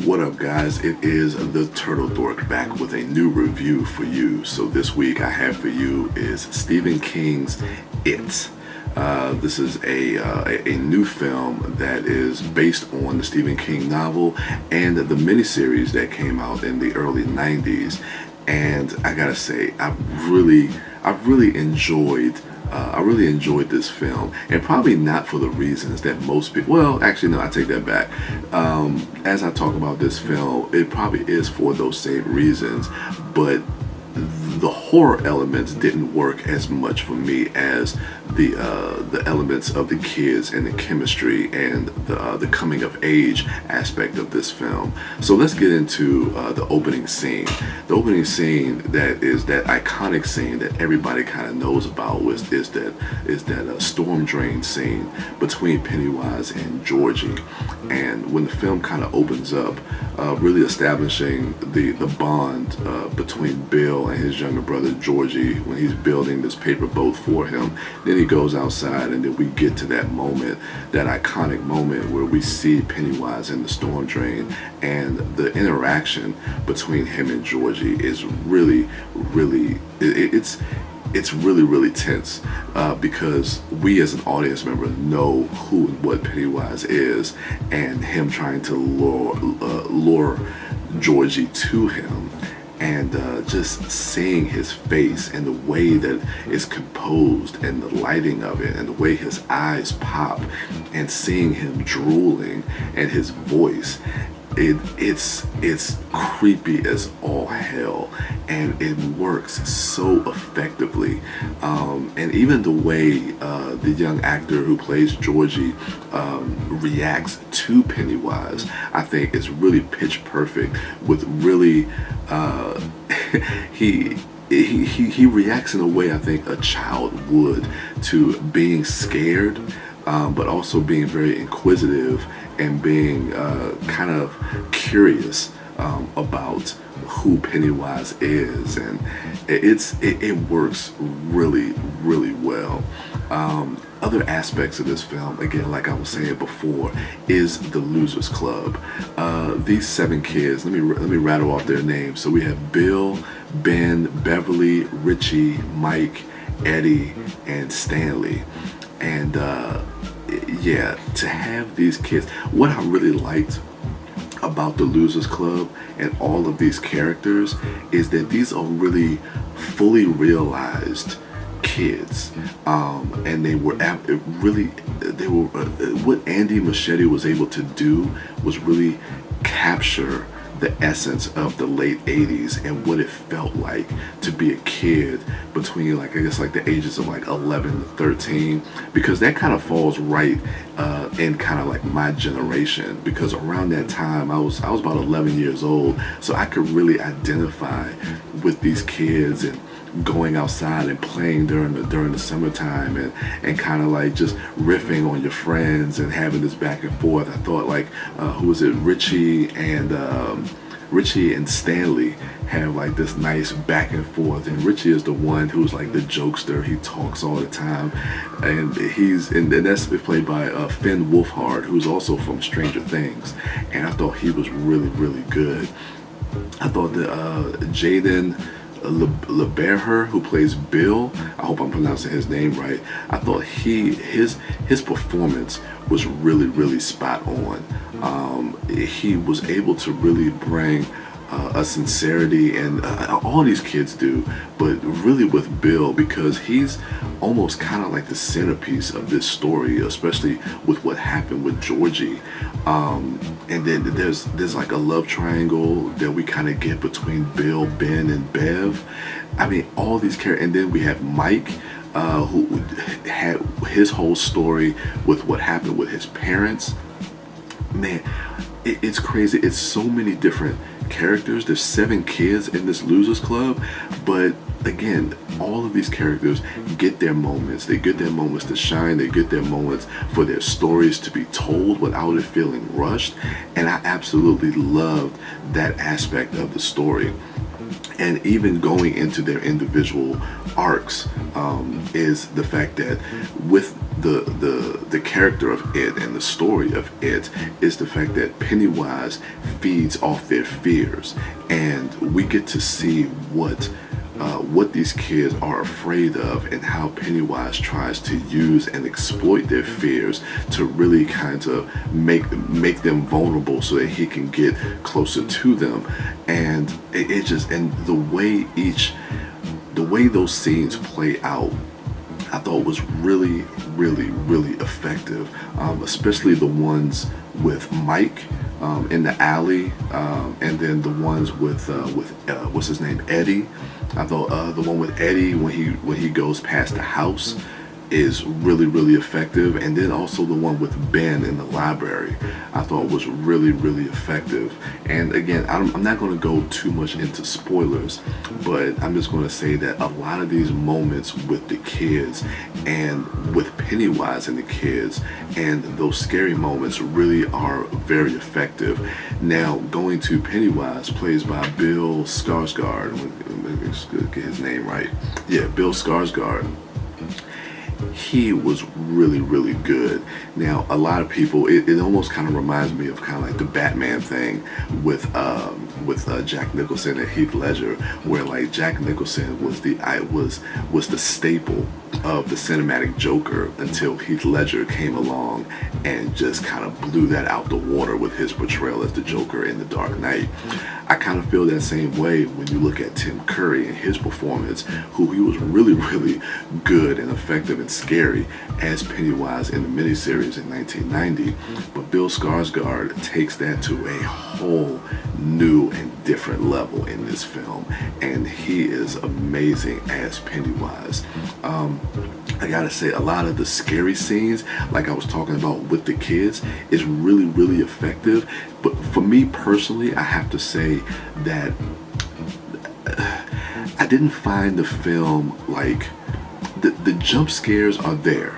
What up, guys? It is the Turtle Dork back with a new review for you. So this week I have for you is Stephen King's It. This is a new film that is based on the Stephen King novel and the miniseries that came out in the early 90s. And I gotta say, I really enjoyed this film, and probably not for the reasons that most people, well, actually no, I take that back. As I talk about this film, it probably is for those same reasons, but the horror elements didn't work as much for me as the elements of the kids and the chemistry and the coming of age aspect of this film. So let's get into the opening scene. The opening scene that is that iconic scene that everybody kind of knows about is that storm drain scene between Pennywise and Georgie. And when the film kind of opens up, really establishing the bond between Bill and his younger brother Georgie when he's building this paper boat for him. Then he goes outside, and then we get to that moment, that iconic moment where we see Pennywise in the storm drain, and the interaction between him and Georgie is really it's really tense, because we as an audience member know who and what Pennywise is, and him trying to lure Georgie to him, and just seeing his face and the way that it's composed and the lighting of it and the way his eyes pop and seeing him drooling and his voice. It's creepy as all hell, and it works so effectively. And even the way the young actor who plays Georgie reacts to Pennywise, I think is really pitch perfect. With really, he reacts in a way I think a child would to being scared, but also being very inquisitive and being kind of curious about who Pennywise is, and it works really well. Other aspects of this film, again, like I was saying before, is the Losers Club. These 7 kids, let me rattle off their names. So we have Bill, Ben, Beverly, Richie, Mike, Eddie, and Stanley. And yeah, to have these kids, what I really liked about the Losers Club and all of these characters is that these are really fully realized kids, and they were what Andy Muschietti was able to do was really capture the essence of the late 80s and what it felt like to be a kid between, like, I guess, like the ages of like 11 to 13, because that kind of falls right in kind of like my generation, because around that time I was about 11 years old, so I could really identify with these kids and going outside and playing during the summertime, and kind of like just riffing on your friends and having this back and forth. I thought, like, who was it, Richie and Stanley have like this nice back and forth, and Richie is the one who's like the jokester. He talks all the time, and that's played by Finn Wolfhard, who's also from Stranger Things, and I thought he was really good. I thought that Jaden LeBerher, who plays Bill, I hope I'm pronouncing his name right, I thought his performance was really spot on. He was able to really bring a sincerity, and all these kids do, but really with Bill, because he's almost kind of like the centerpiece of this story, especially with what happened with Georgie. And then there's like a love triangle that we kind of get between Bill, Ben, and Bev. I mean, all these characters, and then we have Mike, who had his whole story with what happened with his parents. Man, it's crazy. It's so many different characters. There's 7 kids in this Losers Club, but again, all of these characters get their moments. They get their moments to shine. They get their moments for their stories to be told without it feeling rushed, and I absolutely loved that aspect of the story. and even going into their individual arcs, is the fact that with the character of it and the story of it is the fact that Pennywise feeds off their fears, and we get to see what these kids are afraid of, and how Pennywise tries to use and exploit their fears to really kind of make them vulnerable so that he can get closer to them. And it just, and the way those scenes play out, I thought was really, really, really effective, especially the ones with Mike in the alley, and then the ones with what's his name, Eddie. I thought the one with Eddie when he goes past the house is really, really effective, and then also the one with Ben in the library I thought was really, really effective. And again, I'm not going to go too much into spoilers, but I'm just going to say that a lot of these moments with the kids and with Pennywise and the kids and those scary moments really are very effective. Now, going to Pennywise, plays by Bill Skarsgård. Let me get his name right. Yeah, Bill Skarsgård. He was really, really good. Now, a lot of people, it almost kind of reminds me of kind of like the Batman thing with Jack Nicholson and Heath Ledger, where like Jack Nicholson was the staple of the cinematic Joker until Heath Ledger came along and just kind of blew that out the water with his portrayal as the Joker in The Dark Knight. I kind of feel that same way when you look at Tim Curry and his performance, who he was really, really good and effective and scary as Pennywise in the miniseries in 1990. But Bill Skarsgård takes that to a whole new and different level in this film, and he is amazing as Pennywise. I gotta say, a lot of the scary scenes, like I was talking about with the kids, is really, really effective. But for me personally, I have to say that I didn't find the film like the jump scares are there,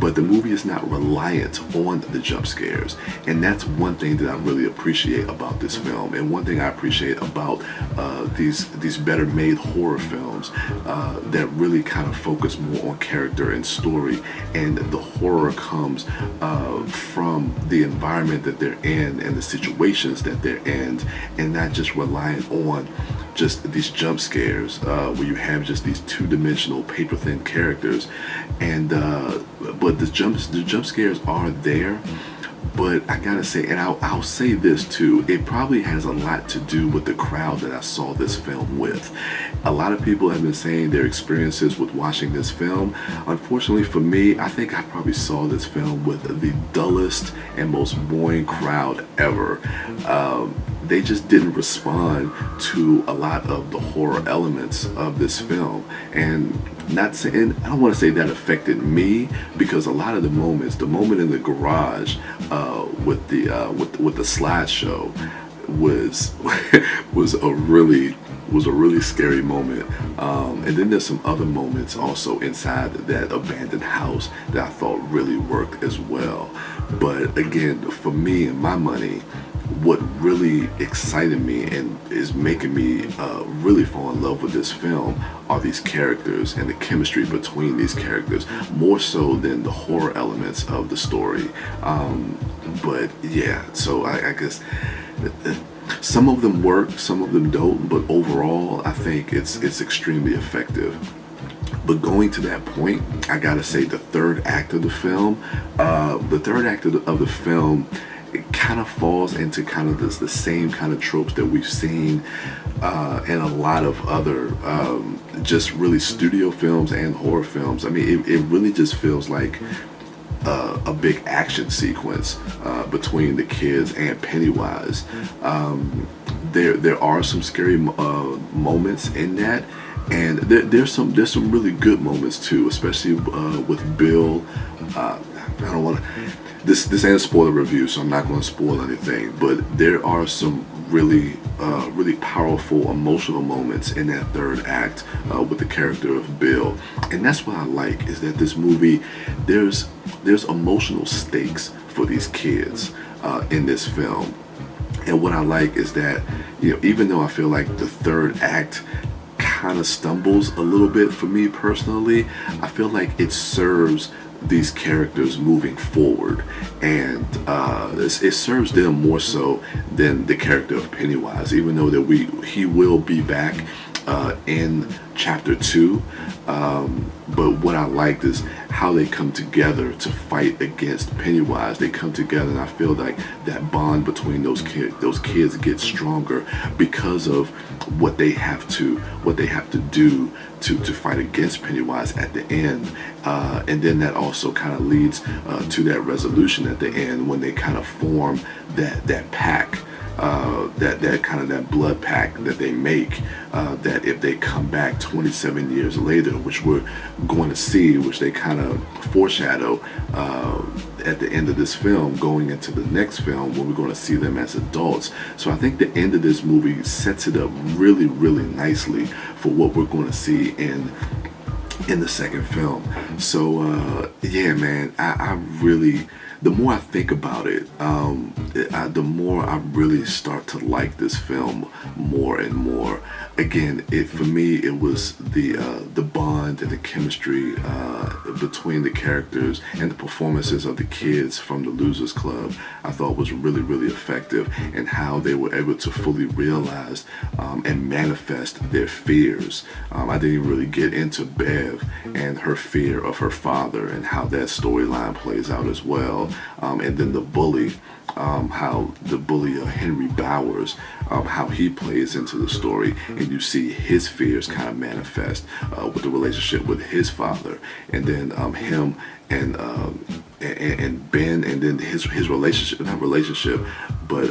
but the movie is not reliant on the jump scares, and that's one thing that I really appreciate about this film, and one thing I appreciate about these better made horror films that really kind of focus more on character and story, and the horror comes from the environment that they're in and the situations that they're in, and not just reliant on just these jump scares where you have just these two-dimensional paper thin characters. And but the jump scares are there, but I gotta say, and I'll say this too, it probably has a lot to do with the crowd that I saw this film with. A lot of people have been saying their experiences with watching this film. Unfortunately for me, I think I probably saw this film with the dullest and most boring crowd ever. They just didn't respond to a lot of the horror elements of this film, and not saying, I don't want to say that affected me, because a lot of the moments, the moment in the garage with the slideshow was a really scary moment, and then there's some other moments also inside that abandoned house that I thought really worked as well. But again, for me and my money, what really excited me and is making me really fall in love with this film are these characters and the chemistry between these characters, more so than the horror elements of the story. But yeah, so I guess some of them work, some of them don't, but overall I think it's extremely effective. But going to that point, I gotta say the third act of the film, it kind of falls into kind of the same kind of tropes that we've seen in a lot of other just really studio films and horror films. I mean, it really just feels like a big action sequence between the kids and Pennywise. There are some scary moments in that, and there's some really good moments too, especially with Bill. I don't want to. This ain't a spoiler review, so I'm not going to spoil anything. But there are some really powerful emotional moments in that third act with the character of Bill, and that's what I like, is that this movie, there's emotional stakes for these kids in this film. And what I like is that, even though I feel like the third act kind of stumbles a little bit for me personally, I feel like it serves these characters moving forward, and it serves them more so than the character of Pennywise, even though that he will be back in chapter 2. But what I liked is how they come together to fight against Pennywise. They come together, and I feel like that bond between those kids gets stronger because of what they have to do to fight against Pennywise at the end. And then that also kind of leads to that resolution at the end when they kind of form that pack. That blood pact that they make, that if they come back 27 years later, which we're going to see, which they kind of foreshadow at the end of this film, going into the next film when we're going to see them as adults. So I think the end of this movie sets it up really, really nicely for what we're going to see in the second film. So yeah, man, I really, the more I think about it, the more I really start to like this film more and more. Again, for me, it was the bond and the chemistry between the characters and the performances of the kids from the Losers Club. I thought was really, really effective, and how they were able to fully realize and manifest their fears. I didn't even really get into Bev and her fear of her father and how that storyline plays out as well. And then the bully, how the bully Henry Bowers, how he plays into the story, and you see his fears kind of manifest with the relationship with his father, and then him and Ben, and then his relationship, not relationship, but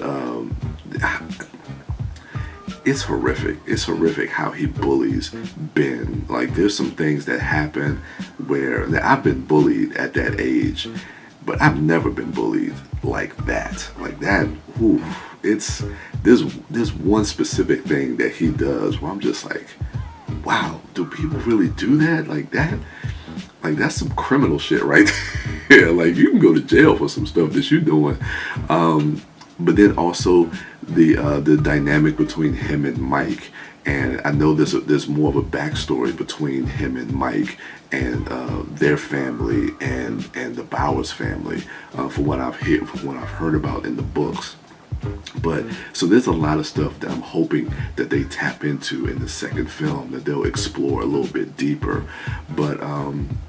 it's horrific. It's horrific how he bullies Ben. Like, there's some things that happen where I've been bullied at that age, but I've never been bullied like that. Like that, oof, there's one specific thing that he does where I'm just like, wow, do people really do that? Like that? Like, that's some criminal shit right there. Like, you can go to jail for some stuff that you're doing. But then also the dynamic between him and Mike. And I know there's more of a backstory between him and Mike and their family and the Bowers family, from what I've heard about in the books. But so there's a lot of stuff that I'm hoping that they tap into in the second film, that they'll explore a little bit deeper. But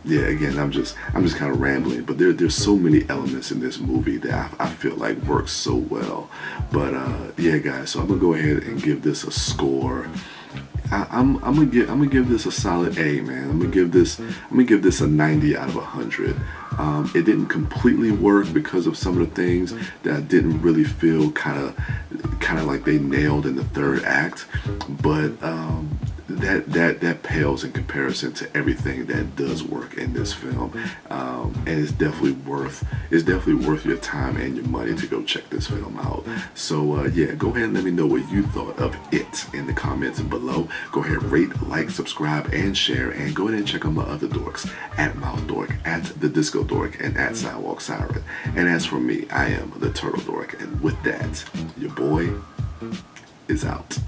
yeah, again, I'm just kind of rambling. But there's so many elements in this movie that I feel like works so well. But yeah, guys, so I'm gonna go ahead and give this a score. I'm gonna give this a solid A, man. I'm gonna give this a 90 out of 100. It didn't completely work because of some of the things that I didn't really feel kind of like they nailed in the third act, but that pales in comparison to everything that does work in this film, and it's definitely worth your time and your money to go check this film out. So yeah, go ahead and let me know what you thought of it in the comments below. Go ahead, rate, like, subscribe, and share, and go ahead and check out my other dorks at MouthDork, at the Disco Dork, and at Sidewalk Siren. And as for me, I am the Turtle Dork, and with that, your boy is out.